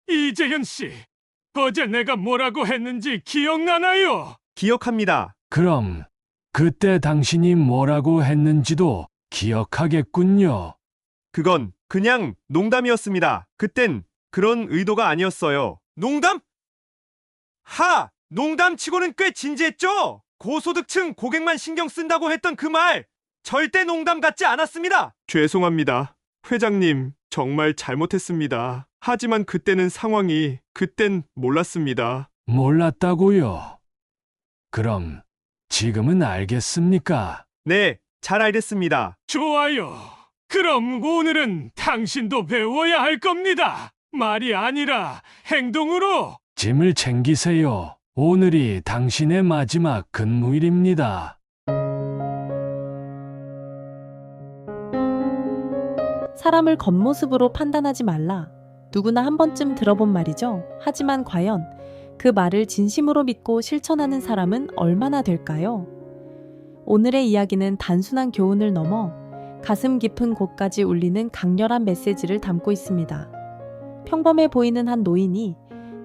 이재현 씨, 어제 내가 뭐라고 했는지 기억나나요? 기억합니다. 그럼 그때 당신이 뭐라고 했는지도 기억하겠군요. 그건 그냥 농담이었습니다. 그땐 그런 의도가 아니었어요. 농담? 농담치고는 꽤 진지했죠? 고소득층 고객만 신경 쓴다고 했던 그 말, 절대 농담 같지 않았습니다. 죄송합니다. 회장님, 정말 잘못했습니다. 하지만 그때는 그땐 몰랐습니다. 몰랐다고요? 그럼 지금은 알겠습니까? 네, 잘 알겠습니다. 좋아요. 그럼 오늘은 당신도 배워야 할 겁니다. 말이 아니라 행동으로. 짐을 챙기세요. 오늘이 당신의 마지막 근무일입니다. 사람을 겉모습으로 판단하지 말라. 누구나 한 번쯤 들어본 말이죠. 하지만 과연 그 말을 진심으로 믿고 실천하는 사람은 얼마나 될까요? 오늘의 이야기는 단순한 교훈을 넘어 가슴 깊은 곳까지 울리는 강렬한 메시지를 담고 있습니다. 평범해 보이는 한 노인이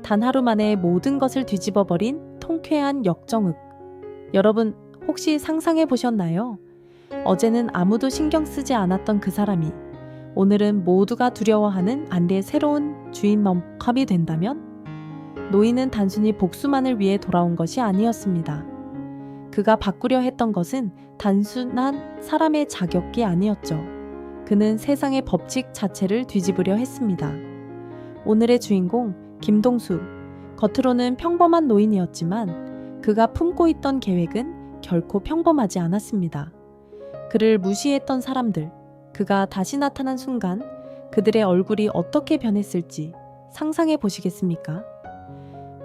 단 하루 만에 모든 것을 뒤집어버린 통쾌한 역정극. 여러분, 혹시 상상해 보셨나요? 어제는 아무도 신경 쓰지 않았던 그 사람이 오늘은 모두가 두려워하는 안리의 새로운 주인 멈컵이 된다면? 노인은 단순히 복수만을 위해 돌아온 것이 아니었습니다. 그가 바꾸려 했던 것은 단순한 사람의 자격이 아니었죠. 그는 세상의 법칙 자체를 뒤집으려 했습니다. 오늘의 주인공 김동수, 겉으로는 평범한 노인이었지만 그가 품고 있던 계획은 결코 평범하지 않았습니다. 그를 무시했던 사람들, 그가 다시 나타난 순간 그들의 얼굴이 어떻게 변했을지 상상해 보시겠습니까?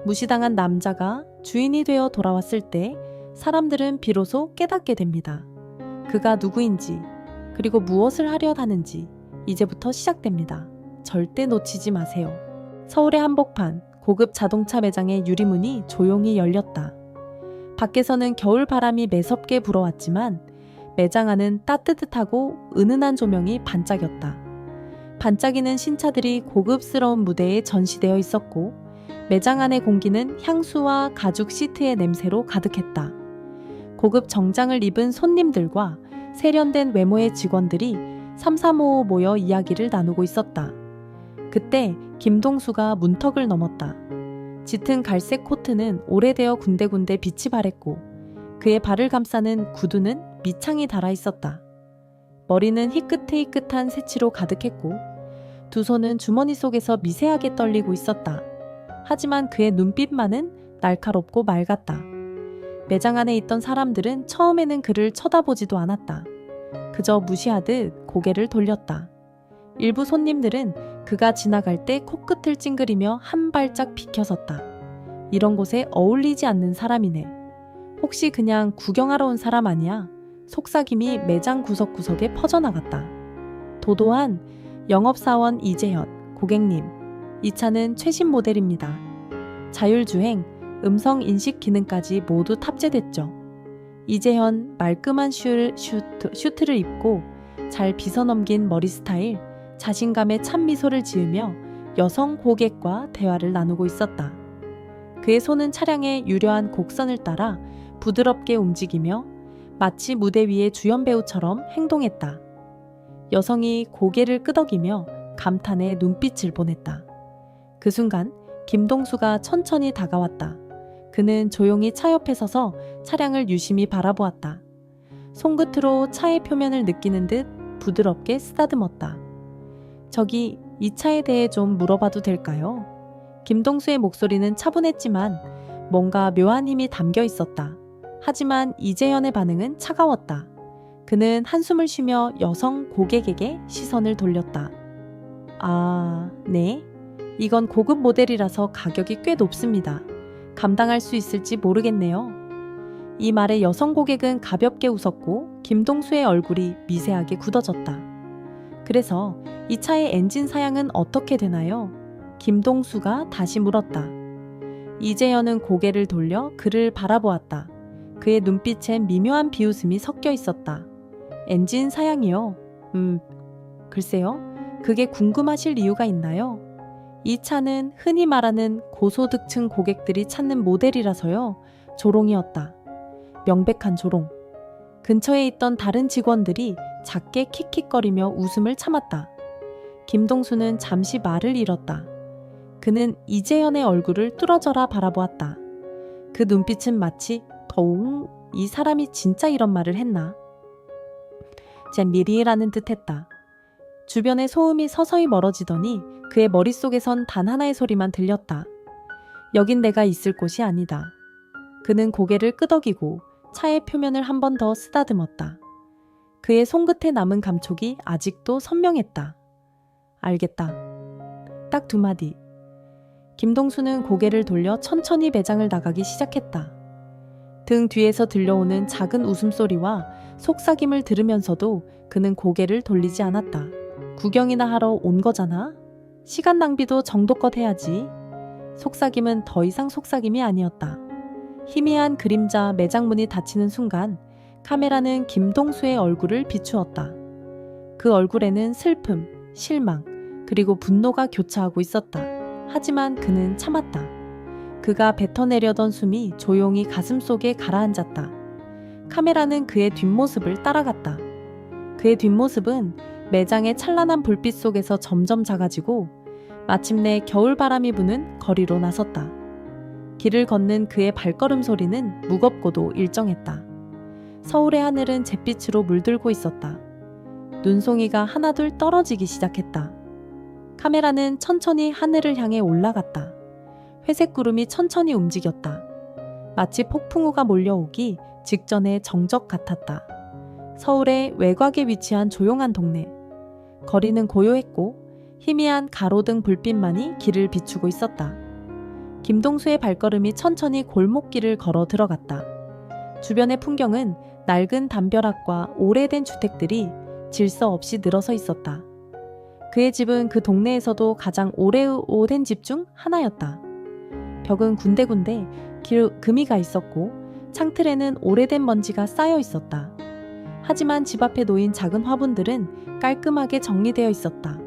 무시당한 남자가 주인이 되어 돌아왔을 때 사람들은 비로소 깨닫게 됩니다. 그가 누구인지, 그리고 무엇을 하려 하는지 이제부터 시작됩니다. 절대 놓치지 마세요. 서울의 한복판, 고급 자동차 매장의 유리문이 조용히 열렸다. 밖에서는 겨울 바람이 매섭게 불어왔지만 매장 안은 따뜻하고 은은한 조명이 반짝였다. 반짝이는 신차들이 고급스러운 무대에 전시되어 있었고 매장 안의 공기는 향수와 가죽 시트의 냄새로 가득했다. 고급 정장을 입은 손님들과 세련된 외모의 직원들이 삼삼오오 모여 이야기를 나누고 있었다. 그때 김동수가 문턱을 넘었다. 짙은 갈색 코트는 오래되어 군데군데 빛이 바랬고 그의 발을 감싸는 구두는 밑창이 달아 있었다. 머리는 희끗희끗한 새치로 가득했고 두 손은 주머니 속에서 미세하게 떨리고 있었다. 하지만 그의 눈빛만은 날카롭고 맑았다. 매장 안에 있던 사람들은 처음에는 그를 쳐다보지도 않았다. 그저 무시하듯 고개를 돌렸다. 일부 손님들은 그가 지나갈 때 코끝을 찡그리며 한 발짝 비켜섰다. 이런 곳에 어울리지 않는 사람이네. 혹시 그냥 구경하러 온 사람 아니야? 속삭임이 매장 구석구석에 퍼져나갔다. 도도한 영업사원 이재현, 고객님, 이 차는 최신 모델입니다. 자율주행, 음성인식 기능까지 모두 탑재됐죠. 이재현 말끔한 슈트를 입고 잘 빗어넘긴 머리 스타일, 자신감에 찬 미소를 지으며 여성 고객과 대화를 나누고 있었다. 그의 손은 차량의 유려한 곡선을 따라 부드럽게 움직이며 마치 무대 위의 주연 배우처럼 행동했다. 여성이 고개를 끄덕이며 감탄의 눈빛을 보냈다. 그 순간 김동수가 천천히 다가왔다. 그는 조용히 차 옆에 서서 차량을 유심히 바라보았다. 손끝으로 차의 표면을 느끼는 듯 부드럽게 쓰다듬었다. 저기 이 차에 대해 좀 물어봐도 될까요? 김동수의 목소리는 차분했지만 뭔가 묘한 힘이 담겨 있었다. 하지만 이재현의 반응은 차가웠다. 그는 한숨을 쉬며 여성 고객에게 시선을 돌렸다. 아, 네? 이건 고급 모델이라서 가격이 꽤 높습니다. 감당할 수 있을지 모르겠네요. 이 말에 여성 고객은 가볍게 웃었고 김동수의 얼굴이 미세하게 굳어졌다. 그래서 이 차의 엔진 사양은 어떻게 되나요? 김동수가 다시 물었다. 이재현은 고개를 돌려 그를 바라보았다. 그의 눈빛엔 미묘한 비웃음이 섞여 있었다. 엔진 사양이요? 글쎄요. 그게 궁금하실 이유가 있나요? 이 차는 흔히 말하는 고소득층 고객들이 찾는 모델이라서요. 조롱이었다. 명백한 조롱. 근처에 있던 다른 직원들이 작게 킥킥거리며 웃음을 참았다. 김동수는 잠시 말을 잃었다. 그는 이재현의 얼굴을 뚫어져라 바라보았다. 그 눈빛은 마치 더웅 이 사람이 진짜 이런 말을 했나? 쟨 미리라는 듯했다. 주변의 소음이 서서히 멀어지더니 그의 머릿속에선 단 하나의 소리만 들렸다. 여긴 내가 있을 곳이 아니다. 그는 고개를 끄덕이고 차의 표면을 한 번 더 쓰다듬었다. 그의 손끝에 남은 감촉이 아직도 선명했다. 알겠다. 딱 두 마디. 김동수는 고개를 돌려 천천히 매장을 나가기 시작했다. 등 뒤에서 들려오는 작은 웃음소리와 속삭임을 들으면서도 그는 고개를 돌리지 않았다. 구경이나 하러 온 거잖아? 시간 낭비도 정도껏 해야지. 속삭임은 더 이상 속삭임이 아니었다. 희미한 그림자 매장문이 닫히는 순간 카메라는 김동수의 얼굴을 비추었다. 그 얼굴에는 슬픔, 실망, 그리고 분노가 교차하고 있었다. 하지만 그는 참았다. 그가 뱉어내려던 숨이 조용히 가슴속에 가라앉았다. 카메라는 그의 뒷모습을 따라갔다. 그의 뒷모습은 매장의 찬란한 불빛 속에서 점점 작아지고 마침내 겨울바람이 부는 거리로 나섰다. 길을 걷는 그의 발걸음 소리는 무겁고도 일정했다. 서울의 하늘은 잿빛으로 물들고 있었다. 눈송이가 하나둘 떨어지기 시작했다. 카메라는 천천히 하늘을 향해 올라갔다. 회색 구름이 천천히 움직였다. 마치 폭풍우가 몰려오기 직전의 정적 같았다. 서울의 외곽에 위치한 조용한 동네. 거리는 고요했고 희미한 가로등 불빛만이 길을 비추고 있었다. 김동수의 발걸음이 천천히 골목길을 걸어 들어갔다. 주변의 풍경은 낡은 담벼락과 오래된 주택들이 질서 없이 늘어서 있었다. 그의 집은 그 동네에서도 가장 오래된 집 중 하나였다. 벽은 군데군데 금이 가 있었고 창틀에는 오래된 먼지가 쌓여 있었다. 하지만 집 앞에 놓인 작은 화분들은 깔끔하게 정리되어 있었다.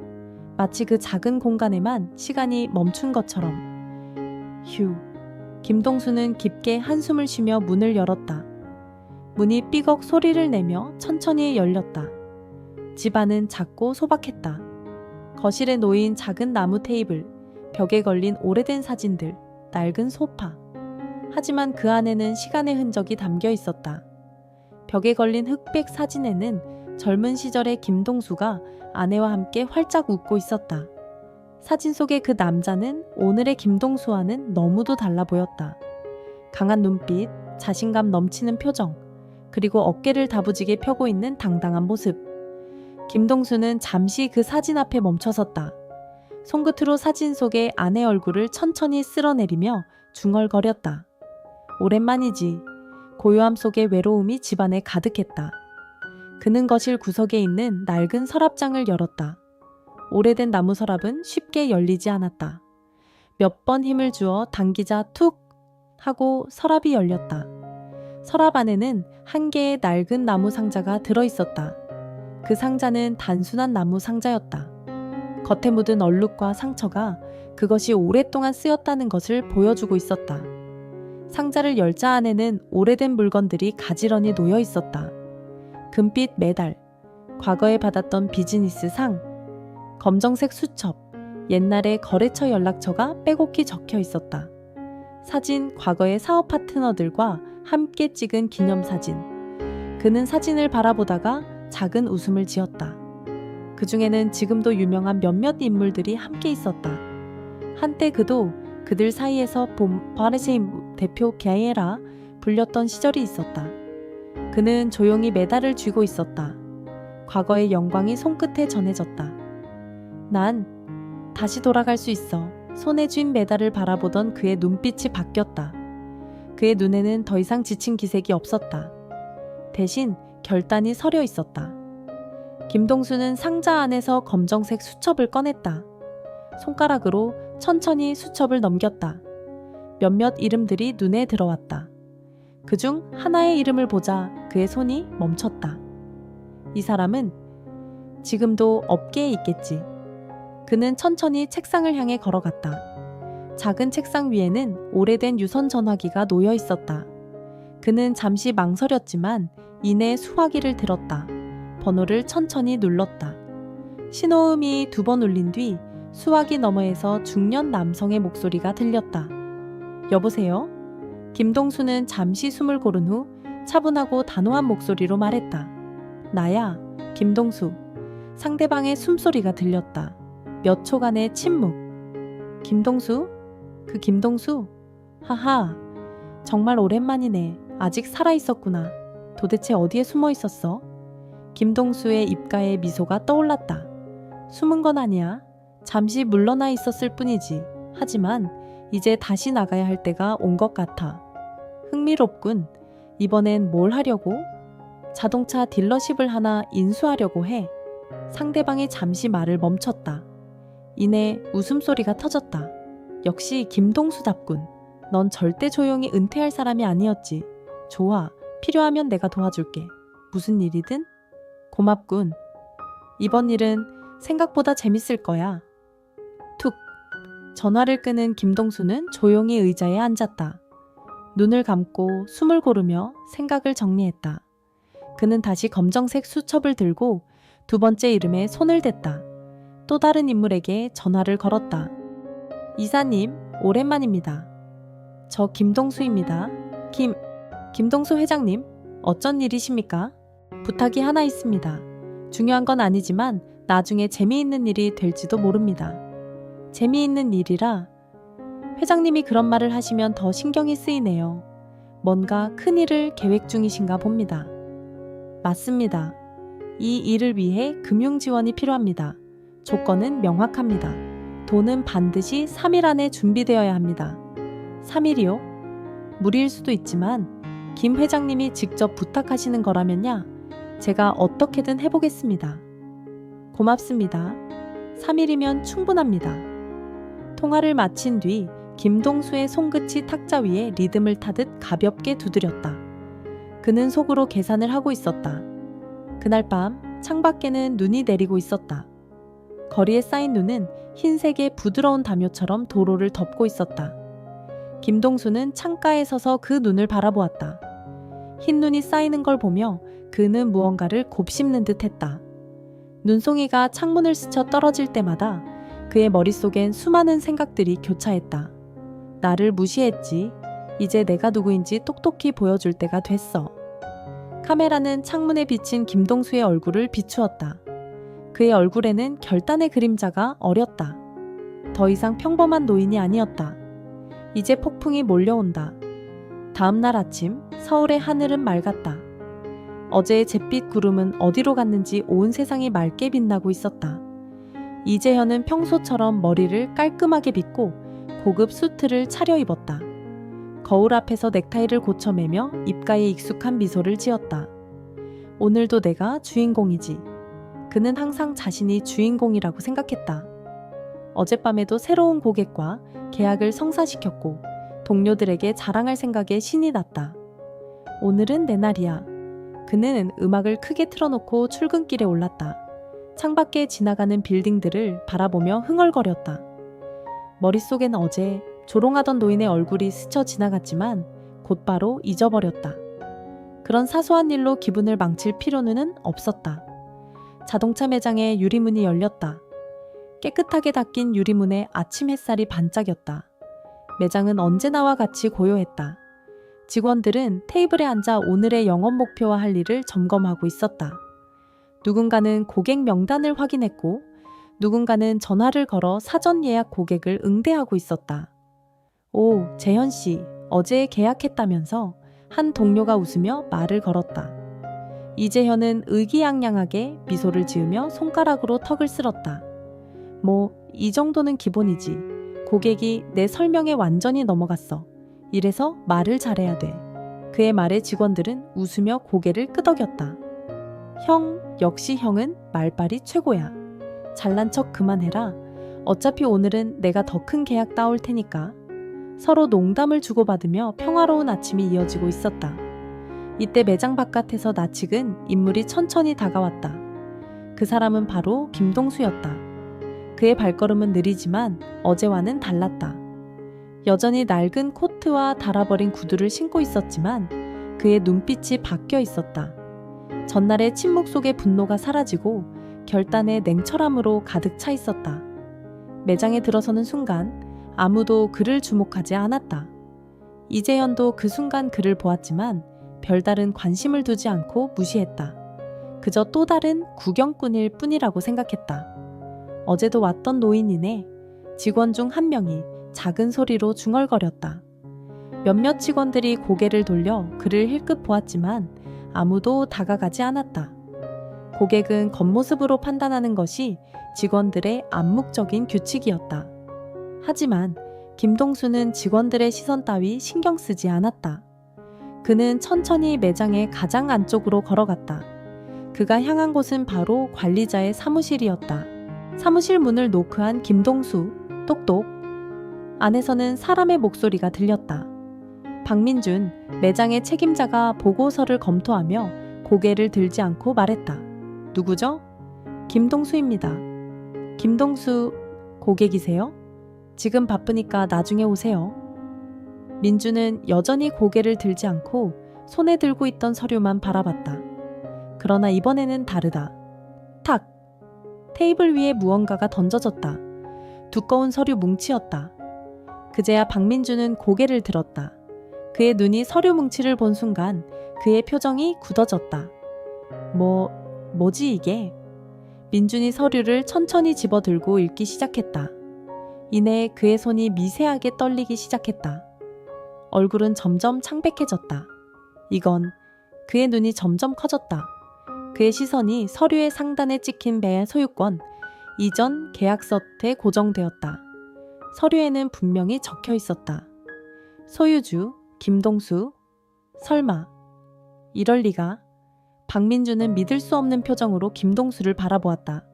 마치 그 작은 공간에만 시간이 멈춘 것처럼. 휴. 김동수는 깊게 한숨을 쉬며 문을 열었다. 문이 삐걱 소리를 내며 천천히 열렸다. 집 안은 작고 소박했다. 거실에 놓인 작은 나무 테이블, 벽에 걸린 오래된 사진들, 낡은 소파. 하지만 그 안에는 시간의 흔적이 담겨 있었다. 벽에 걸린 흑백 사진에는 젊은 시절의 김동수가 아내와 함께 활짝 웃고 있었다. 사진 속의 그 남자는 오늘의 김동수와는 너무도 달라 보였다. 강한 눈빛, 자신감 넘치는 표정, 그리고 어깨를 다부지게 펴고 있는 당당한 모습. 김동수는 잠시 그 사진 앞에 멈춰섰다. 손끝으로 사진 속의 아내 얼굴을 천천히 쓸어내리며 중얼거렸다. 오랜만이지. 고요함 속의 외로움이 집안에 가득했다. 그는 거실 구석에 있는 낡은 서랍장을 열었다. 오래된 나무 서랍은 쉽게 열리지 않았다. 몇 번 힘을 주어 당기자 툭 하고 서랍이 열렸다. 서랍 안에는 한 개의 낡은 나무 상자가 들어있었다. 그 상자는 단순한 나무 상자였다. 겉에 묻은 얼룩과 상처가 그것이 오랫동안 쓰였다는 것을 보여주고 있었다. 상자를 열자 안에는 오래된 물건들이 가지런히 놓여 있었다. 금빛 메달, 과거에 받았던 비즈니스 상, 검정색 수첩, 옛날의 거래처 연락처가 빼곡히 적혀 있었다. 사진, 과거의 사업 파트너들과 함께 찍은 기념사진. 그는 사진을 바라보다가 작은 웃음을 지었다. 그 중에는 지금도 유명한 몇몇 인물들이 함께 있었다. 한때 그도 그들 사이에서 파리세이 대표 게이라 불렸던 시절이 있었다. 그는 조용히 메달을 쥐고 있었다. 과거의 영광이 손끝에 전해졌다. 난 다시 돌아갈 수 있어. 손에 쥔 메달을 바라보던 그의 눈빛이 바뀌었다. 그의 눈에는 더 이상 지친 기색이 없었다. 대신 결단이 서려 있었다. 김동수는 상자 안에서 검정색 수첩을 꺼냈다. 손가락으로 천천히 수첩을 넘겼다. 몇몇 이름들이 눈에 들어왔다. 그중 하나의 이름을 보자 그의 손이 멈췄다. 이 사람은 지금도 업계에 있겠지. 그는 천천히 책상을 향해 걸어갔다. 작은 책상 위에는 오래된 유선 전화기가 놓여 있었다. 그는 잠시 망설였지만 이내 수화기를 들었다. 번호를 천천히 눌렀다. 신호음이 2번 울린 뒤 수화기 너머에서 중년 남성의 목소리가 들렸다. 여보세요? 김동수는 잠시 숨을 고른 후 차분하고 단호한 목소리로 말했다. 나야, 김동수. 상대방의 숨소리가 들렸다. 몇 초간의 침묵. 김동수? 그 김동수? 하하, 정말 오랜만이네. 아직 살아있었구나. 도대체 어디에 숨어 있었어? 김동수의 입가에 미소가 떠올랐다. 숨은 건 아니야. 잠시 물러나 있었을 뿐이지. 하지만 이제 다시 나가야 할 때가 온 것 같아. 흥미롭군. 이번엔 뭘 하려고? 자동차 딜러십을 하나 인수하려고 해. 상대방이 잠시 말을 멈췄다. 이내 웃음소리가 터졌다. 역시 김동수답군. 넌 절대 조용히 은퇴할 사람이 아니었지. 좋아. 필요하면 내가 도와줄게. 무슨 일이든? 고맙군. 이번 일은 생각보다 재밌을 거야. 툭. 전화를 끄는 김동수는 조용히 의자에 앉았다. 눈을 감고 숨을 고르며 생각을 정리했다. 그는 다시 검정색 수첩을 들고 2번째 이름에 손을 댔다. 또 다른 인물에게 전화를 걸었다. 이사님, 오랜만입니다. 저 김동수입니다. 김동수 회장님, 어쩐 일이십니까? 부탁이 하나 있습니다. 중요한 건 아니지만 나중에 재미있는 일이 될지도 모릅니다. 재미있는 일이라? 회장님이 그런 말을 하시면 더 신경이 쓰이네요. 뭔가 큰 일을 계획 중이신가 봅니다. 맞습니다. 이 일을 위해 금융 지원이 필요합니다. 조건은 명확합니다. 돈은 반드시 3일 안에 준비되어야 합니다. 3일이요? 무리일 수도 있지만 김 회장님이 직접 부탁하시는 거라면야 제가 어떻게든 해보겠습니다. 고맙습니다. 3일이면 충분합니다. 통화를 마친 뒤 김동수의 손끝이 탁자 위에 리듬을 타듯 가볍게 두드렸다. 그는 속으로 계산을 하고 있었다. 그날 밤 창밖에는 눈이 내리고 있었다. 거리에 쌓인 눈은 흰색의 부드러운 담요처럼 도로를 덮고 있었다. 김동수는 창가에 서서 그 눈을 바라보았다. 흰 눈이 쌓이는 걸 보며 그는 무언가를 곱씹는 듯 했다. 눈송이가 창문을 스쳐 떨어질 때마다 그의 머릿속엔 수많은 생각들이 교차했다. 나를 무시했지. 이제 내가 누구인지 똑똑히 보여줄 때가 됐어. 카메라는 창문에 비친 김동수의 얼굴을 비추었다. 그의 얼굴에는 결단의 그림자가 어렸다. 더 이상 평범한 노인이 아니었다. 이제 폭풍이 몰려온다. 다음 날 아침 서울의 하늘은 맑았다. 어제의 잿빛 구름은 어디로 갔는지 온 세상이 맑게 빛나고 있었다. 이재현은 평소처럼 머리를 깔끔하게 빗고 고급 수트를 차려입었다. 거울 앞에서 넥타이를 고쳐매며 입가에 익숙한 미소를 지었다. 오늘도 내가 주인공이지. 그는 항상 자신이 주인공이라고 생각했다. 어젯밤에도 새로운 고객과 계약을 성사시켰고 동료들에게 자랑할 생각에 신이 났다. 오늘은 내 날이야. 그는 음악을 크게 틀어놓고 출근길에 올랐다. 창밖에 지나가는 빌딩들을 바라보며 흥얼거렸다. 머릿속엔 어제 조롱하던 노인의 얼굴이 스쳐 지나갔지만 곧바로 잊어버렸다. 그런 사소한 일로 기분을 망칠 필요는 없었다. 자동차 매장의 유리문이 열렸다. 깨끗하게 닦인 유리문에 아침 햇살이 반짝였다. 매장은 언제나와 같이 고요했다. 직원들은 테이블에 앉아 오늘의 영업 목표와 할 일을 점검하고 있었다. 누군가는 고객 명단을 확인했고 누군가는 전화를 걸어 사전 예약 고객을 응대하고 있었다. 오, 재현 씨, 어제 계약했다면서? 한 동료가 웃으며 말을 걸었다. 이재현은 의기양양하게 미소를 지으며 손가락으로 턱을 쓸었다. 이 정도는 기본이지. 고객이 내 설명에 완전히 넘어갔어. 이래서 말을 잘해야 돼. 그의 말에 직원들은 웃으며 고개를 끄덕였다. 형, 역시 형은 말빨이 최고야. 잘난 척 그만해라. 어차피 오늘은 내가 더 큰 계약 따올 테니까. 서로 농담을 주고받으며 평화로운 아침이 이어지고 있었다. 이때 매장 바깥에서 낯익은 인물이 천천히 다가왔다. 그 사람은 바로 김동수였다. 그의 발걸음은 느리지만 어제와는 달랐다. 여전히 낡은 코트와 닳아버린 구두를 신고 있었지만 그의 눈빛이 바뀌어 있었다. 전날의 침묵 속의 분노가 사라지고 결단의 냉철함으로 가득 차 있었다. 매장에 들어서는 순간 아무도 그를 주목하지 않았다. 이재현도 그 순간 그를 보았지만 별다른 관심을 두지 않고 무시했다. 그저 또 다른 구경꾼일 뿐이라고 생각했다. 어제도 왔던 노인이네. 직원 중 한 명이 작은 소리로 중얼거렸다. 몇몇 직원들이 고개를 돌려 그를 힐끗 보았지만 아무도 다가가지 않았다. 고객은 겉모습으로 판단하는 것이 직원들의 암묵적인 규칙이었다. 하지만 김동수는 직원들의 시선 따위 신경 쓰지 않았다. 그는 천천히 매장의 가장 안쪽으로 걸어갔다. 그가 향한 곳은 바로 관리자의 사무실이었다. 사무실 문을 노크한 김동수, 똑똑. 안에서는 사람의 목소리가 들렸다. 박민준, 매장의 책임자가 보고서를 검토하며 고개를 들지 않고 말했다. 누구죠? 김동수입니다. 김동수, 고객이세요? 지금 바쁘니까 나중에 오세요. 민주는 여전히 고개를 들지 않고 손에 들고 있던 서류만 바라봤다. 그러나 이번에는 다르다. 탁! 테이블 위에 무언가가 던져졌다. 두꺼운 서류 뭉치였다. 그제야 박민주는 고개를 들었다. 그의 눈이 서류 뭉치를 본 순간 그의 표정이 굳어졌다. 뭐지 이게? 민준이 서류를 천천히 집어들고 읽기 시작했다. 이내 그의 손이 미세하게 떨리기 시작했다. 얼굴은 점점 창백해졌다. 이건 그의 눈이 점점 커졌다. 그의 시선이 서류의 상단에 찍힌 배의 소유권, 이전 계약서에 고정되었다. 서류에는 분명히 적혀 있었다. 소유주, 김동수. 설마. 이럴 리가. 박민주는 믿을 수 없는 표정으로 김동수를 바라보았다.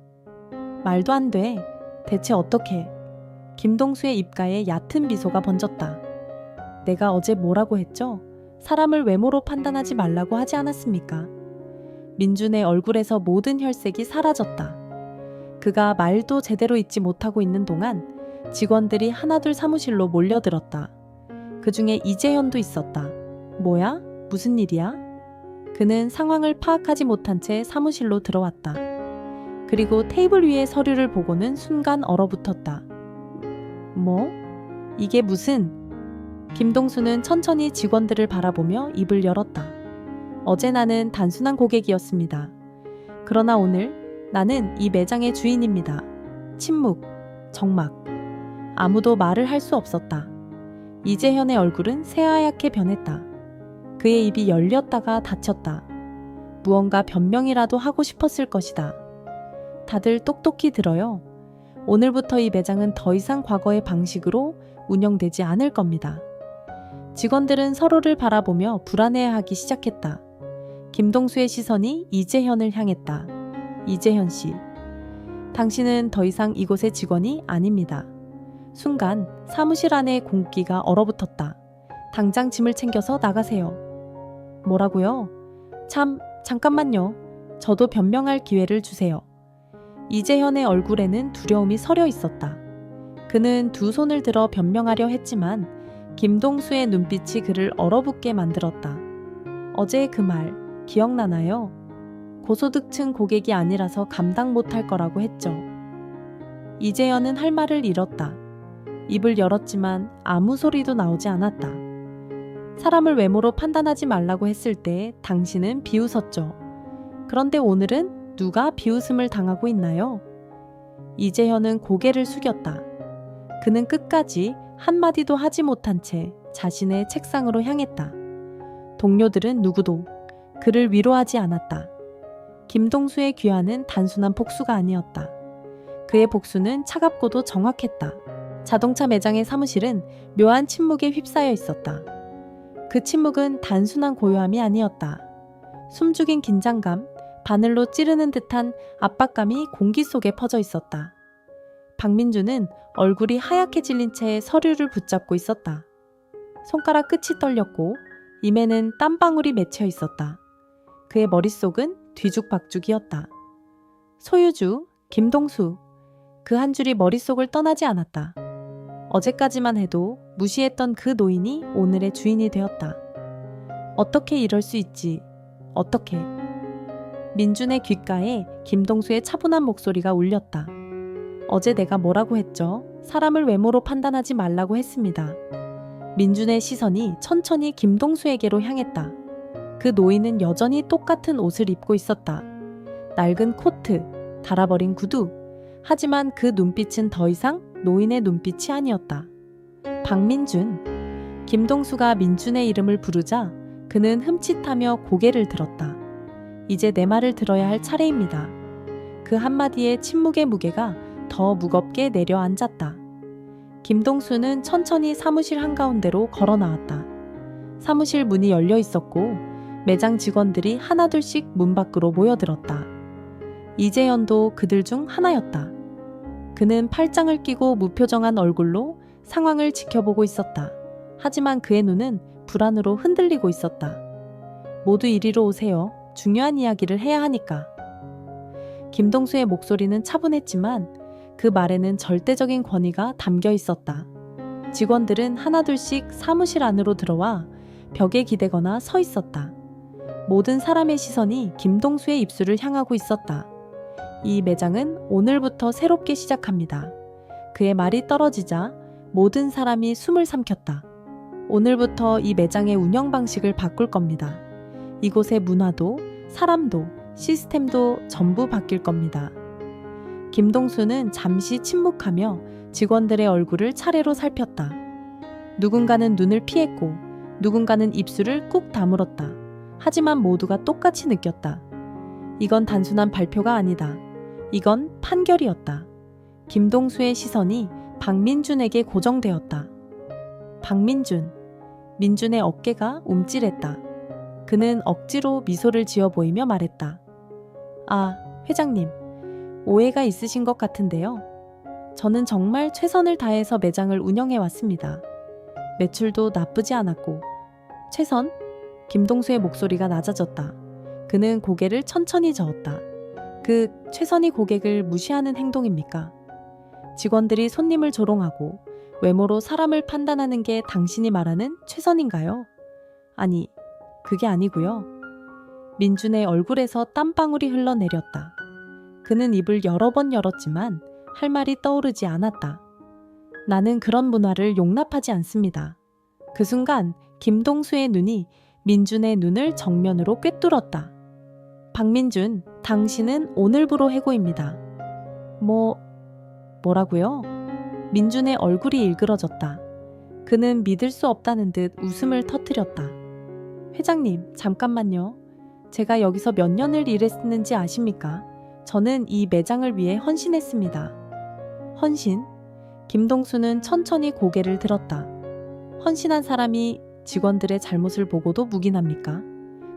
말도 안 돼. 대체 어떻게. 김동수의 입가에 얕은 미소가 번졌다. 내가 어제 뭐라고 했죠? 사람을 외모로 판단하지 말라고 하지 않았습니까? 민준의 얼굴에서 모든 혈색이 사라졌다. 그가 말도 제대로 잊지 못하고 있는 동안 직원들이 하나둘 사무실로 몰려들었다. 그 중에 이재현도 있었다. 뭐야? 무슨 일이야? 그는 상황을 파악하지 못한 채 사무실로 들어왔다. 그리고 테이블 위의 서류를 보고는 순간 얼어붙었다. 뭐? 이게 무슨? 김동수는 천천히 직원들을 바라보며 입을 열었다. 어제 나는 단순한 고객이었습니다. 그러나 오늘 나는 이 매장의 주인입니다. 침묵, 적막. 아무도 말을 할 수 없었다. 이재현의 얼굴은 새하얗게 변했다. 그의 입이 열렸다가 닫혔다. 무언가 변명이라도 하고 싶었을 것이다. 다들 똑똑히 들어요. 오늘부터 이 매장은 더 이상 과거의 방식으로 운영되지 않을 겁니다. 직원들은 서로를 바라보며 불안해하기 시작했다. 김동수의 시선이 이재현을 향했다. 이재현 씨, 당신은 더 이상 이곳의 직원이 아닙니다. 순간 사무실 안에 공기가 얼어붙었다. 당장 짐을 챙겨서 나가세요. 뭐라고요? 잠깐만요. 저도 변명할 기회를 주세요. 이재현의 얼굴에는 두려움이 서려 있었다. 그는 두 손을 들어 변명하려 했지만 김동수의 눈빛이 그를 얼어붙게 만들었다. 어제의 그 말 기억나나요? 고소득층 고객이 아니라서 감당 못할 거라고 했죠. 이재현은 할 말을 잃었다. 입을 열었지만 아무 소리도 나오지 않았다. 사람을 외모로 판단하지 말라고 했을 때 당신은 비웃었죠. 그런데 오늘은 누가 비웃음을 당하고 있나요? 이재현은 고개를 숙였다. 그는 끝까지 한마디도 하지 못한 채 자신의 책상으로 향했다. 동료들은 누구도 그를 위로하지 않았다. 김동수의 귀환은 단순한 복수가 아니었다. 그의 복수는 차갑고도 정확했다. 자동차 매장의 사무실은 묘한 침묵에 휩싸여 있었다. 그 침묵은 단순한 고요함이 아니었다. 숨죽인 긴장감, 바늘로 찌르는 듯한 압박감이 공기 속에 퍼져 있었다. 박민주는 얼굴이 하얗게 질린 채 서류를 붙잡고 있었다. 손가락 끝이 떨렸고 입에는 땀방울이 맺혀 있었다. 그의 머릿속은 뒤죽박죽이었다. 소유주, 김동수. 그 한 줄이 머릿속을 떠나지 않았다. 어제까지만 해도 무시했던 그 노인이 오늘의 주인이 되었다. 어떻게 이럴 수 있지? 어떻게? 민준의 귓가에 김동수의 차분한 목소리가 울렸다. 어제 내가 뭐라고 했죠? 사람을 외모로 판단하지 말라고 했습니다. 민준의 시선이 천천히 김동수에게로 향했다. 그 노인은 여전히 똑같은 옷을 입고 있었다. 낡은 코트, 닳아버린 구두. 하지만 그 눈빛은 더 이상 노인의 눈빛이 아니었다. 박민준. 김동수가 민준의 이름을 부르자 그는 흠칫하며 고개를 들었다. 이제 내 말을 들어야 할 차례입니다. 그 한마디에 침묵의 무게가 더 무겁게 내려앉았다. 김동수는 천천히 사무실 한가운데로 걸어 나왔다. 사무실 문이 열려 있었고 매장 직원들이 하나둘씩 문 밖으로 모여들었다. 이재현도 그들 중 하나였다. 그는 팔짱을 끼고 무표정한 얼굴로 상황을 지켜보고 있었다. 하지만 그의 눈은 불안으로 흔들리고 있었다. 모두 이리로 오세요. 중요한 이야기를 해야 하니까. 김동수의 목소리는 차분했지만 그 말에는 절대적인 권위가 담겨 있었다. 직원들은 하나둘씩 사무실 안으로 들어와 벽에 기대거나 서 있었다. 모든 사람의 시선이 김동수의 입술을 향하고 있었다. 이 매장은 오늘부터 새롭게 시작합니다. 그의 말이 떨어지자 모든 사람이 숨을 삼켰다. 오늘부터 이 매장의 운영 방식을 바꿀 겁니다. 이곳의 문화도 사람도 시스템도 전부 바뀔 겁니다. 김동수는 잠시 침묵하며 직원들의 얼굴을 차례로 살폈다. 누군가는 눈을 피했고 누군가는 입술을 꾹 다물었다. 하지만 모두가 똑같이 느꼈다. 이건 단순한 발표가 아니다. 이건 판결이었다. 김동수의 시선이 박민준에게 고정되었다. 박민준. 민준의 어깨가 움찔했다. 그는 억지로 미소를 지어 보이며 말했다. 아, 회장님. 오해가 있으신 것 같은데요. 저는 정말 최선을 다해서 매장을 운영해 왔습니다. 매출도 나쁘지 않았고. 최선? 김동수의 목소리가 낮아졌다. 그는 고개를 천천히 저었다. 그 최선이 고객을 무시하는 행동입니까? 직원들이 손님을 조롱하고 외모로 사람을 판단하는 게 당신이 말하는 최선인가요? 아니, 그게 아니고요. 민준의 얼굴에서 땀방울이 흘러내렸다. 그는 입을 여러 번 열었지만 할 말이 떠오르지 않았다. 나는 그런 문화를 용납하지 않습니다. 그 순간 김동수의 눈이 민준의 눈을 정면으로 꿰뚫었다. 박민준, 당신은 오늘부로 해고입니다. 뭐라고요? 민준의 얼굴이 일그러졌다. 그는 믿을 수 없다는 듯 웃음을 터뜨렸다. 회장님, 잠깐만요. 제가 여기서 몇 년을 일했는지 아십니까? 저는 이 매장을 위해 헌신했습니다. 헌신? 김동수는 천천히 고개를 들었다. 헌신한 사람이 직원들의 잘못을 보고도 묵인합니까?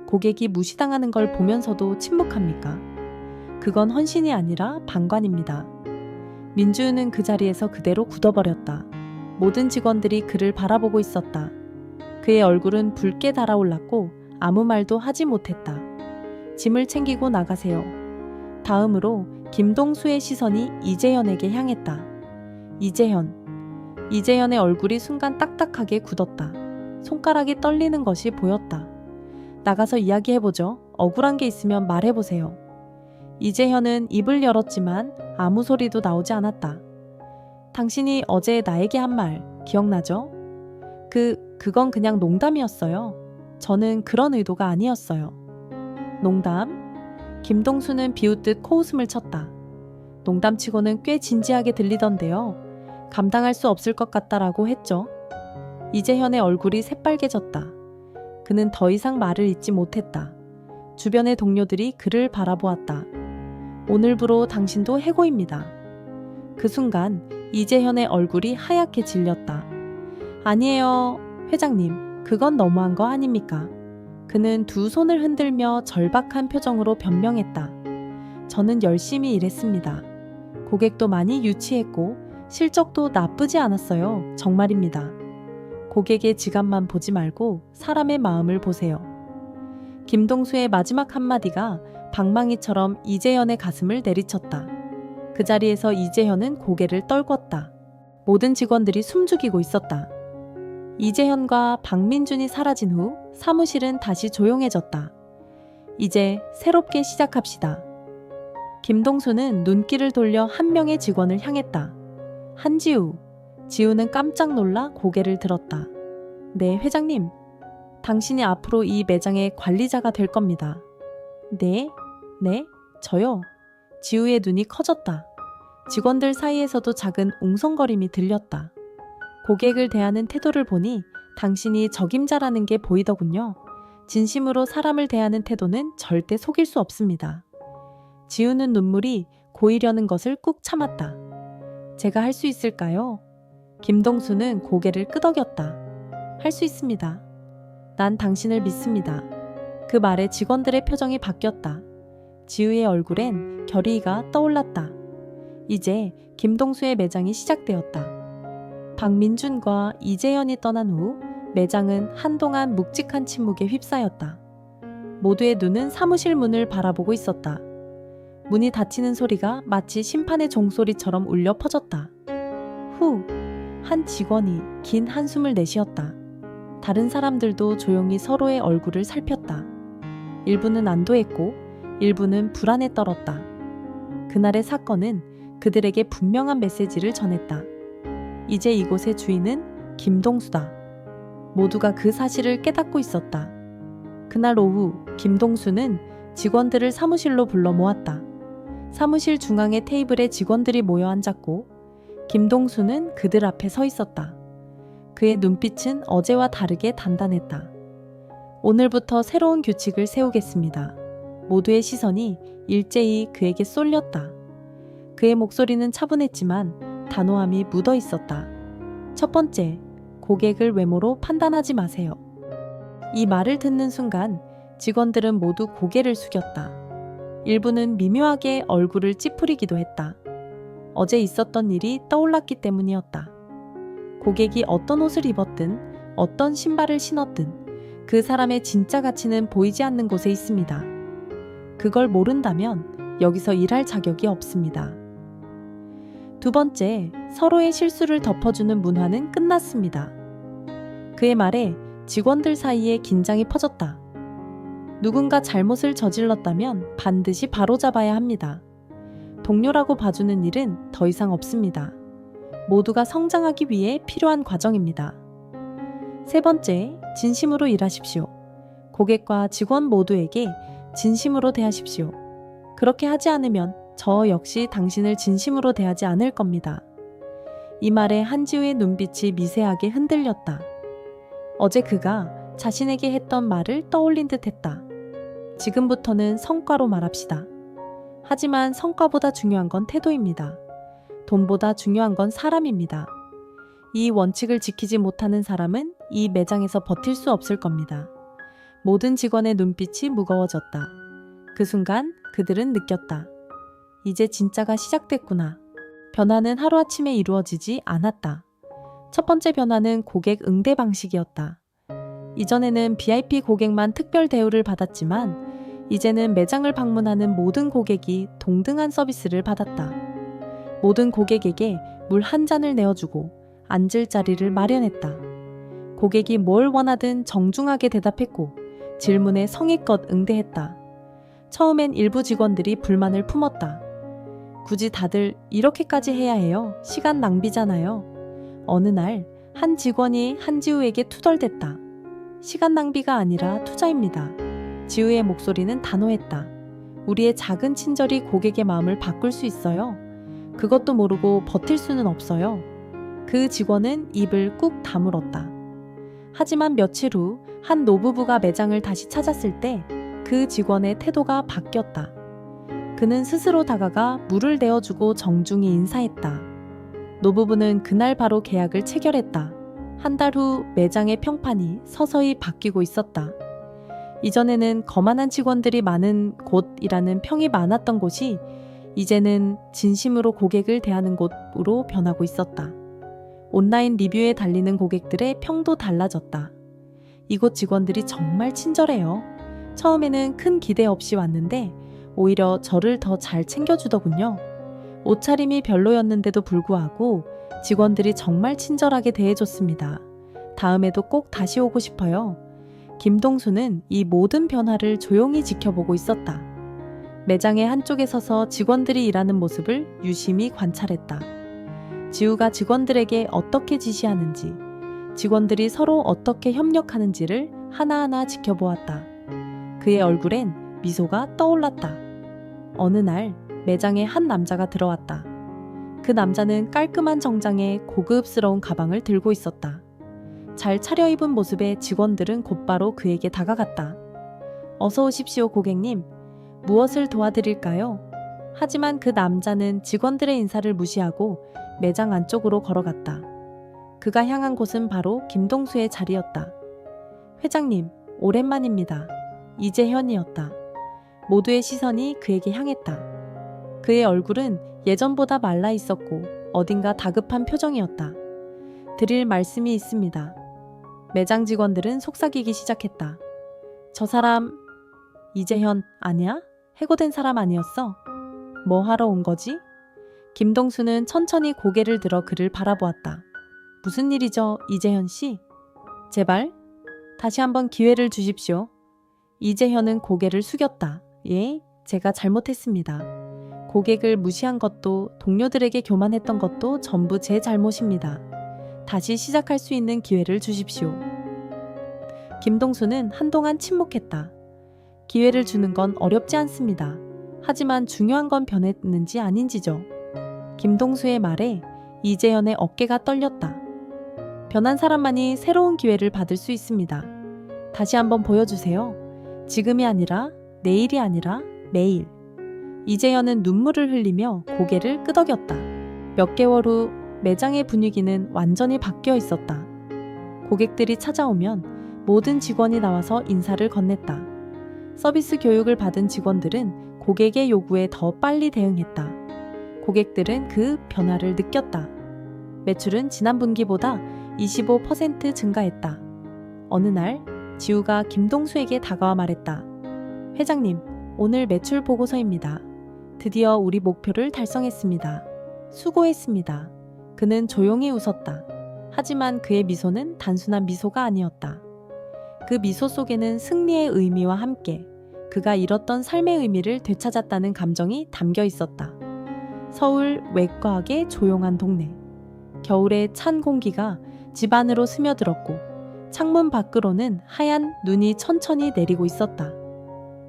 고객이 무시당하는 걸 보면서도 침묵합니까? 그건 헌신이 아니라 방관입니다. 민주는 그 자리에서 그대로 굳어버렸다. 모든 직원들이 그를 바라보고 있었다. 그의 얼굴은 붉게 달아올랐고 아무 말도 하지 못했다. 짐을 챙기고 나가세요. 다음으로 김동수의 시선이 이재현에게 향했다. 이재현의 얼굴이 순간 딱딱하게 굳었다. 손가락이 떨리는 것이 보였다. 나가서 이야기해보죠. 억울한 게 있으면 말해보세요. 이재현은 입을 열었지만 아무 소리도 나오지 않았다. 당신이 어제 나에게 한 말 기억나죠? 그건 그냥 농담이었어요. 저는 그런 의도가 아니었어요. 농담? 김동수는 비웃듯 코웃음을 쳤다. 농담치고는 꽤 진지하게 들리던데요. 감당할 수 없을 것 같다라고 했죠. 이재현의 얼굴이 새빨개졌다. 그는 더 이상 말을 잇지 못했다. 주변의 동료들이 그를 바라보았다. 오늘부로 당신도 해고입니다. 그 순간 이재현의 얼굴이 하얗게 질렸다. 아니에요, 회장님. 그건 너무한 거 아닙니까? 그는 두 손을 흔들며 절박한 표정으로 변명했다. 저는 열심히 일했습니다. 고객도 많이 유치했고 실적도 나쁘지 않았어요. 정말입니다. 고객의 지갑만 보지 말고 사람의 마음을 보세요. 김동수의 마지막 한마디가 방망이처럼 이재현의 가슴을 내리쳤다. 그 자리에서 이재현은 고개를 떨궜다. 모든 직원들이 숨죽이고 있었다. 이재현과 박민준이 사라진 후 사무실은 다시 조용해졌다. 이제 새롭게 시작합시다. 김동수는 눈길을 돌려 한 명의 직원을 향했다. 한지우. 지우는 깜짝 놀라 고개를 들었다. 네, 회장님. 당신이 앞으로 이 매장의 관리자가 될 겁니다. 네? 네? 저요? 지우의 눈이 커졌다. 직원들 사이에서도 작은 웅성거림이 들렸다. 고객을 대하는 태도를 보니 당신이 적임자라는 게 보이더군요. 진심으로 사람을 대하는 태도는 절대 속일 수 없습니다. 지우는 눈물이 고이려는 것을 꾹 참았다. 제가 할 수 있을까요? 김동수는 고개를 끄덕였다. 할 수 있습니다. 난 당신을 믿습니다. 그 말에 직원들의 표정이 바뀌었다. 지우의 얼굴엔 결의가 떠올랐다. 이제 김동수의 매장이 시작되었다. 박민준과 이재현이 떠난 후 매장은 한동안 묵직한 침묵에 휩싸였다. 모두의 눈은 사무실 문을 바라보고 있었다. 문이 닫히는 소리가 마치 심판의 종소리처럼 울려 퍼졌다. 후, 한 직원이 긴 한숨을 내쉬었다. 다른 사람들도 조용히 서로의 얼굴을 살폈다. 일부는 안도했고 일부는 불안에 떨었다. 그날의 사건은 그들에게 분명한 메시지를 전했다. 이제 이곳의 주인은 김동수다. 모두가 그 사실을 깨닫고 있었다. 그날 오후 김동수는 직원들을 사무실로 불러 모았다. 사무실 중앙의 테이블에 직원들이 모여 앉았고 김동수는 그들 앞에 서 있었다. 그의 눈빛은 어제와 다르게 단단했다. 오늘부터 새로운 규칙을 세우겠습니다. 모두의 시선이 일제히 그에게 쏠렸다. 그의 목소리는 차분했지만 단호함이 묻어 있었다. 첫 번째, 고객을 외모로 판단하지 마세요. 이 말을 듣는 순간 직원들은 모두 고개를 숙였다. 일부는 미묘하게 얼굴을 찌푸리기도 했다. 어제 있었던 일이 떠올랐기 때문이었다. 고객이 어떤 옷을 입었든 어떤 신발을 신었든 그 사람의 진짜 가치는 보이지 않는 곳에 있습니다. 그걸 모른다면 여기서 일할 자격이 없습니다. 두 번째, 서로의 실수를 덮어주는 문화는 끝났습니다. 그의 말에 직원들 사이에 긴장이 퍼졌다. 누군가 잘못을 저질렀다면 반드시 바로잡아야 합니다. 동료라고 봐주는 일은 더 이상 없습니다. 모두가 성장하기 위해 필요한 과정입니다. 세 번째, 진심으로 일하십시오. 고객과 직원 모두에게 진심으로 대하십시오. 그렇게 하지 않으면 저 역시 당신을 진심으로 대하지 않을 겁니다. 이 말에 한지우의 눈빛이 미세하게 흔들렸다. 어제 그가 자신에게 했던 말을 떠올린 듯 했다. 지금부터는 성과로 말합시다. 하지만 성과보다 중요한 건 태도입니다. 돈보다 중요한 건 사람입니다. 이 원칙을 지키지 못하는 사람은 이 매장에서 버틸 수 없을 겁니다. 모든 직원의 눈빛이 무거워졌다. 그 순간 그들은 느꼈다. 이제 진짜가 시작됐구나. 변화는 하루아침에 이루어지지 않았다. 첫 번째 변화는 고객 응대 방식이었다. 이전에는 VIP 고객만 특별 대우를 받았지만 이제는 매장을 방문하는 모든 고객이 동등한 서비스를 받았다. 모든 고객에게 물 한 잔을 내어주고 앉을 자리를 마련했다. 고객이 뭘 원하든 정중하게 대답했고 질문에 성의껏 응대했다. 처음엔 일부 직원들이 불만을 품었다. 굳이 다들 이렇게까지 해야 해요? 시간 낭비잖아요. 어느 날 한 직원이 한지우에게 투덜댔다. 시간 낭비가 아니라 투자입니다. 지우의 목소리는 단호했다. 우리의 작은 친절이 고객의 마음을 바꿀 수 있어요. 그것도 모르고 버틸 수는 없어요. 그 직원은 입을 꾹 다물었다. 하지만 며칠 후 한 노부부가 매장을 다시 찾았을 때 그 직원의 태도가 바뀌었다. 그는 스스로 다가가 물을 내어주고 정중히 인사했다. 노부부는 그날 바로 계약을 체결했다. 한 달 후 매장의 평판이 서서히 바뀌고 있었다. 이전에는 거만한 직원들이 많은 곳이라는 평이 많았던 곳이 이제는 진심으로 고객을 대하는 곳으로 변하고 있었다. 온라인 리뷰에 달리는 고객들의 평도 달라졌다. 이곳 직원들이 정말 친절해요. 처음에는 큰 기대 없이 왔는데 오히려 저를 더 잘 챙겨주더군요. 옷차림이 별로였는데도 불구하고 직원들이 정말 친절하게 대해줬습니다. 다음에도 꼭 다시 오고 싶어요. 김동수는 이 모든 변화를 조용히 지켜보고 있었다. 매장의 한쪽에 서서 직원들이 일하는 모습을 유심히 관찰했다. 지우가 직원들에게 어떻게 지시하는지, 직원들이 서로 어떻게 협력하는지를 하나하나 지켜보았다. 그의 얼굴엔 미소가 떠올랐다. 어느 날 매장에 한 남자가 들어왔다. 그 남자는 깔끔한 정장에 고급스러운 가방을 들고 있었다. 잘 차려입은 모습에 직원들은 곧바로 그에게 다가갔다. 어서 오십시오, 고객님. 무엇을 도와드릴까요? 하지만 그 남자는 직원들의 인사를 무시하고 매장 안쪽으로 걸어갔다. 그가 향한 곳은 바로 김동수의 자리였다. 회장님, 오랜만입니다. 이재현이었다. 모두의 시선이 그에게 향했다. 그의 얼굴은 예전보다 말라 있었고 어딘가 다급한 표정이었다. 드릴 말씀이 있습니다. 매장 직원들은 속삭이기 시작했다. 저 사람 이재현 아니야? 해고된 사람 아니었어? 뭐 하러 온 거지? 김동수는 천천히 고개를 들어 그를 바라보았다. 무슨 일이죠, 이재현 씨? 제발 다시 한번 기회를 주십시오. 이재현은 고개를 숙였다. 예, 제가 잘못했습니다. 고객을 무시한 것도 동료들에게 교만했던 것도 전부 제 잘못입니다. 다시 시작할 수 있는 기회를 주십시오. 김동수는 한동안 침묵했다. 기회를 주는 건 어렵지 않습니다. 하지만 중요한 건 변했는지 아닌지죠. 김동수의 말에 이재현의 어깨가 떨렸다. 변한 사람만이 새로운 기회를 받을 수 있습니다. 다시 한번 보여주세요. 지금이 아니라, 내일이 아니라 매일. 이재현은 눈물을 흘리며 고개를 끄덕였다. 몇 개월 후 매장의 분위기는 완전히 바뀌어 있었다. 고객들이 찾아오면 모든 직원이 나와서 인사를 건넸다. 서비스 교육을 받은 직원들은 고객의 요구에 더 빨리 대응했다. 고객들은 그 변화를 느꼈다. 매출은 지난 분기보다 25% 증가했다. 어느 날 지우가 김동수에게 다가와 말했다. 회장님, 오늘 매출 보고서입니다. 드디어 우리 목표를 달성했습니다. 수고했습니다. 그는 조용히 웃었다. 하지만 그의 미소는 단순한 미소가 아니었다. 그 미소 속에는 승리의 의미와 함께 그가 잃었던 삶의 의미를 되찾았다는 감정이 담겨 있었다. 서울 외과학의 조용한 동네. 겨울의 찬 공기가 집 안으로 스며들었고 창문 밖으로는 하얀 눈이 천천히 내리고 있었다.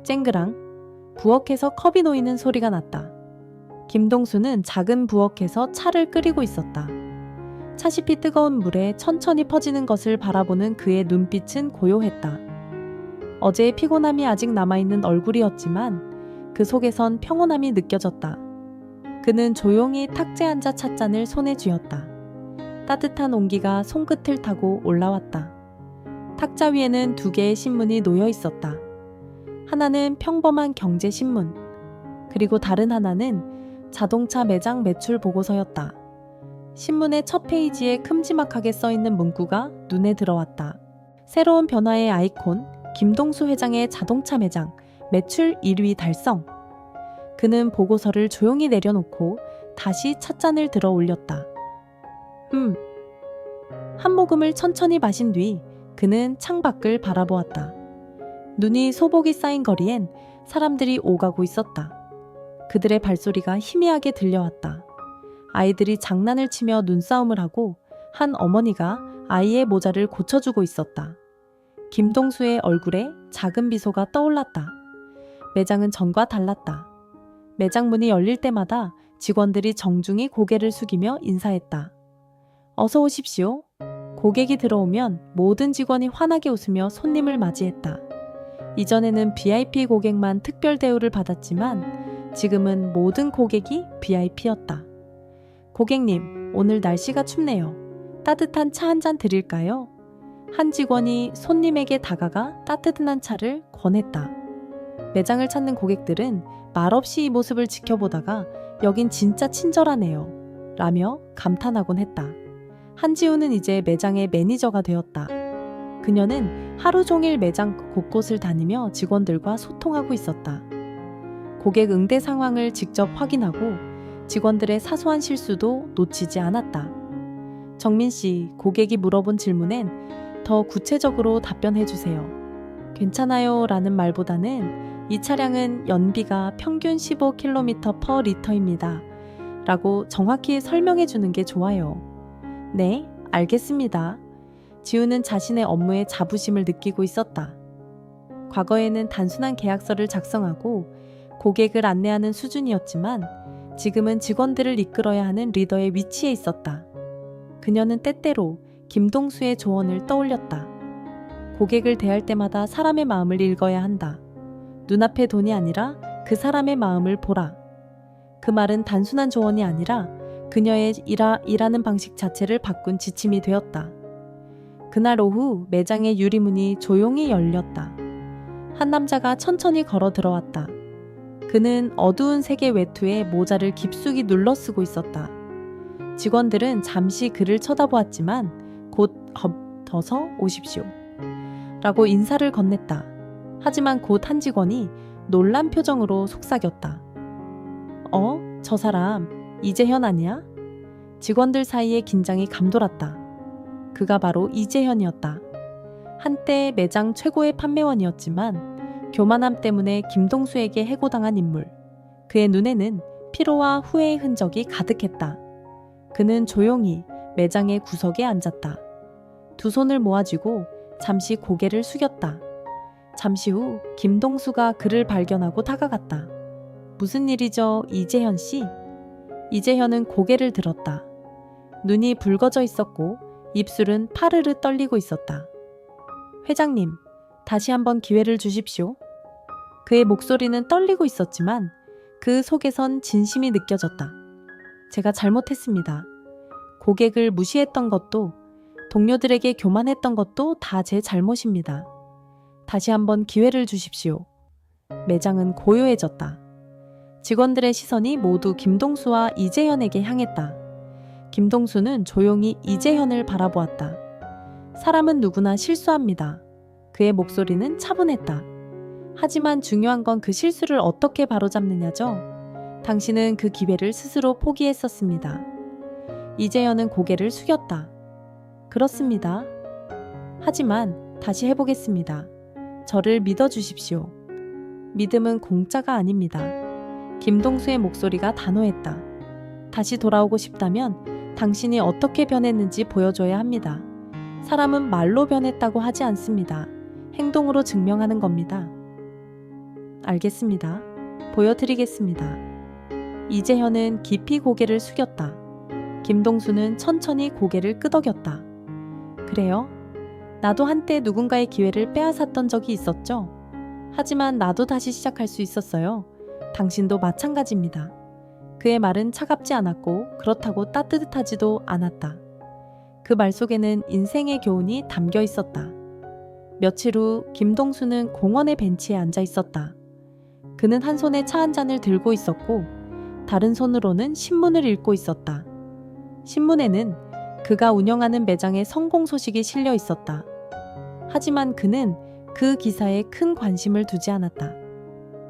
쨍그랑 부엌에서 컵이 놓이는 소리가 났다. 김동수는 작은 부엌에서 차를 끓이고 있었다. 차시피 뜨거운 물에 천천히 퍼지는 것을 바라보는 그의 눈빛은 고요했다. 어제의 피곤함이 아직 남아있는 얼굴이었지만 그 속에선 평온함이 느껴졌다. 그는 조용히 탁자에 앉아 찻잔을 손에 쥐었다. 따뜻한 온기가 손끝을 타고 올라왔다. 탁자 위에는 2개의 신문이 놓여 있었다. 하나는 평범한 경제신문, 그리고 다른 하나는 자동차 매장 매출 보고서였다. 신문의 첫 페이지에 큼지막하게 써있는 문구가 눈에 들어왔다. 새로운 변화의 아이콘, 김동수 회장의 자동차 매장 매출 1위 달성. 그는 보고서를 조용히 내려놓고 다시 찻잔을 들어 올렸다. 한 모금을 천천히 마신 뒤 그는 창밖을 바라보았다. 눈이 소복이 쌓인 거리엔 사람들이 오가고 있었다. 그들의 발소리가 희미하게 들려왔다. 아이들이 장난을 치며 눈싸움을 하고 한 어머니가 아이의 모자를 고쳐주고 있었다. 김동수의 얼굴에 작은 미소가 떠올랐다. 매장은 전과 달랐다. 매장 문이 열릴 때마다 직원들이 정중히 고개를 숙이며 인사했다. 어서 오십시오. 고객이 들어오면 모든 직원이 환하게 웃으며 손님을 맞이했다. 이전에는 VIP 고객만 특별 대우를 받았지만 지금은 모든 고객이 VIP였다. 고객님, 오늘 날씨가 춥네요. 따뜻한 차 한 잔 드릴까요? 한 직원이 손님에게 다가가 따뜻한 차를 권했다. 매장을 찾는 고객들은 말없이 이 모습을 지켜보다가 여긴 진짜 친절하네요. 라며 감탄하곤 했다. 한지우는 이제 매장의 매니저가 되었다. 그녀는 하루 종일 매장 곳곳을 다니며 직원들과 소통하고 있었다. 고객 응대 상황을 직접 확인하고 직원들의 사소한 실수도 놓치지 않았다. 정민 씨, 고객이 물어본 질문엔 더 구체적으로 답변해 주세요. 괜찮아요 라는 말보다는 이 차량은 연비가 평균 15km/L입니다. 라고 정확히 설명해 주는 게 좋아요. 네, 알겠습니다. 지우는 자신의 업무에 자부심을 느끼고 있었다. 과거에는 단순한 계약서를 작성하고 고객을 안내하는 수준이었지만 지금은 직원들을 이끌어야 하는 리더의 위치에 있었다. 그녀는 때때로 김동수의 조언을 떠올렸다. 고객을 대할 때마다 사람의 마음을 읽어야 한다. 눈앞의 돈이 아니라 그 사람의 마음을 보라. 그 말은 단순한 조언이 아니라 그녀의 일하는 방식 자체를 바꾼 지침이 되었다. 그날 오후 매장의 유리문이 조용히 열렸다. 한 남자가 천천히 걸어 들어왔다. 그는 어두운 색의 외투에 모자를 깊숙이 눌러 쓰고 있었다. 직원들은 잠시 그를 쳐다보았지만 곧 어서 오십시오. 라고 인사를 건넸다. 하지만 곧 한 직원이 놀란 표정으로 속삭였다. 저 사람 이재현 아니야? 직원들 사이에 긴장이 감돌았다. 그가 바로 이재현이었다. 한때 매장 최고의 판매원이었지만 교만함 때문에 김동수에게 해고당한 인물. 그의 눈에는 피로와 후회의 흔적이 가득했다. 그는 조용히 매장의 구석에 앉았다. 두 손을 모아쥐고 잠시 고개를 숙였다. 잠시 후 김동수가 그를 발견하고 다가갔다. 무슨 일이죠, 이재현 씨? 이재현은 고개를 들었다. 눈이 붉어져 있었고 입술은 파르르 떨리고 있었다. 회장님, 다시 한번 기회를 주십시오. 그의 목소리는 떨리고 있었지만 그 속에선 진심이 느껴졌다. 제가 잘못했습니다. 고객을 무시했던 것도 동료들에게 교만했던 것도 다 제 잘못입니다. 다시 한번 기회를 주십시오. 매장은 고요해졌다. 직원들의 시선이 모두 김동수와 이재현에게 향했다. 김동수는 조용히 이재현을 바라보았다. 사람은 누구나 실수합니다. 그의 목소리는 차분했다. 하지만 중요한 건 그 실수를 어떻게 바로잡느냐죠. 당신은 그 기회를 스스로 포기했었습니다. 이재현은 고개를 숙였다. 그렇습니다. 하지만 다시 해보겠습니다. 저를 믿어주십시오. 믿음은 공짜가 아닙니다. 김동수의 목소리가 단호했다. 다시 돌아오고 싶다면 당신이 어떻게 변했는지 보여줘야 합니다. 사람은 말로 변했다고 하지 않습니다. 행동으로 증명하는 겁니다. 알겠습니다. 보여드리겠습니다. 이재현은 깊이 고개를 숙였다. 김동수는 천천히 고개를 끄덕였다. 그래요? 나도 한때 누군가의 기회를 빼앗았던 적이 있었죠. 하지만 나도 다시 시작할 수 있었어요. 당신도 마찬가지입니다. 그의 말은 차갑지 않았고 그렇다고 따뜻하지도 않았다. 그 말 속에는 인생의 교훈이 담겨 있었다. 며칠 후 김동수는 공원의 벤치에 앉아 있었다. 그는 한 손에 차 한 잔을 들고 있었고 다른 손으로는 신문을 읽고 있었다. 신문에는 그가 운영하는 매장의 성공 소식이 실려 있었다. 하지만 그는 그 기사에 큰 관심을 두지 않았다.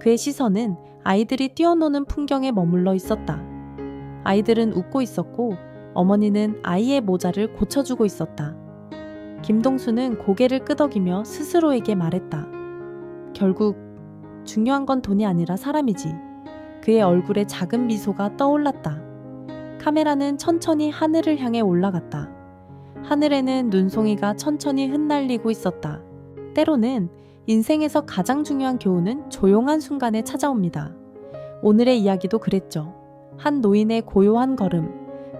그의 시선은 아이들이 뛰어노는 풍경에 머물러 있었다. 아이들은 웃고 있었고 어머니는 아이의 모자를 고쳐주고 있었다. 김동수는 고개를 끄덕이며 스스로에게 말했다. 결국 중요한 건 돈이 아니라 사람이지. 그의 얼굴에 작은 미소가 떠올랐다. 카메라는 천천히 하늘을 향해 올라갔다. 하늘에는 눈송이가 천천히 흩날리고 있었다. 때로는 인생에서 가장 중요한 교훈은 조용한 순간에 찾아옵니다. 오늘의 이야기도 그랬죠. 한 노인의 고요한 걸음,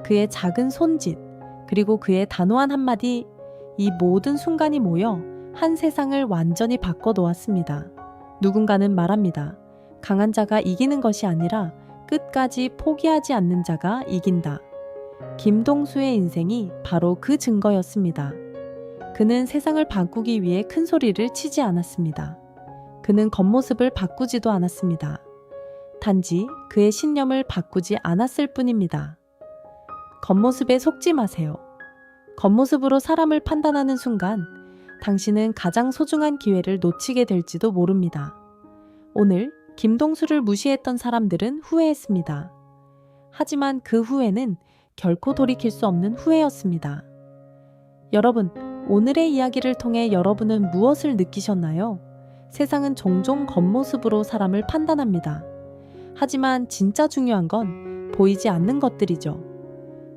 그의 작은 손짓, 그리고 그의 단호한 한마디, 이 모든 순간이 모여 한 세상을 완전히 바꿔 놓았습니다. 누군가는 말합니다. 강한 자가 이기는 것이 아니라 끝까지 포기하지 않는 자가 이긴다. 김동수의 인생이 바로 그 증거였습니다. 그는 세상을 바꾸기 위해 큰 소리를 치지 않았습니다. 그는 겉모습을 바꾸지도 않았습니다. 단지 그의 신념을 바꾸지 않았을 뿐입니다. 겉모습에 속지 마세요. 겉모습으로 사람을 판단하는 순간 당신은 가장 소중한 기회를 놓치게 될지도 모릅니다. 오늘 김동수를 무시했던 사람들은 후회했습니다. 하지만 그 후회는 결코 돌이킬 수 없는 후회였습니다. 여러분, 오늘의 이야기를 통해 여러분은 무엇을 느끼셨나요? 세상은 종종 겉모습으로 사람을 판단합니다. 하지만 진짜 중요한 건 보이지 않는 것들이죠.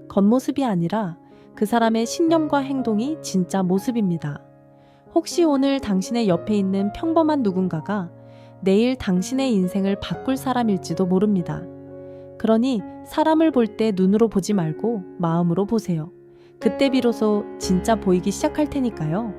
겉모습이 아니라 그 사람의 신념과 행동이 진짜 모습입니다. 혹시 오늘 당신의 옆에 있는 평범한 누군가가 내일 당신의 인생을 바꿀 사람일지도 모릅니다. 그러니 사람을 볼 때 눈으로 보지 말고 마음으로 보세요. 그때 비로소 진짜 보이기 시작할 테니까요.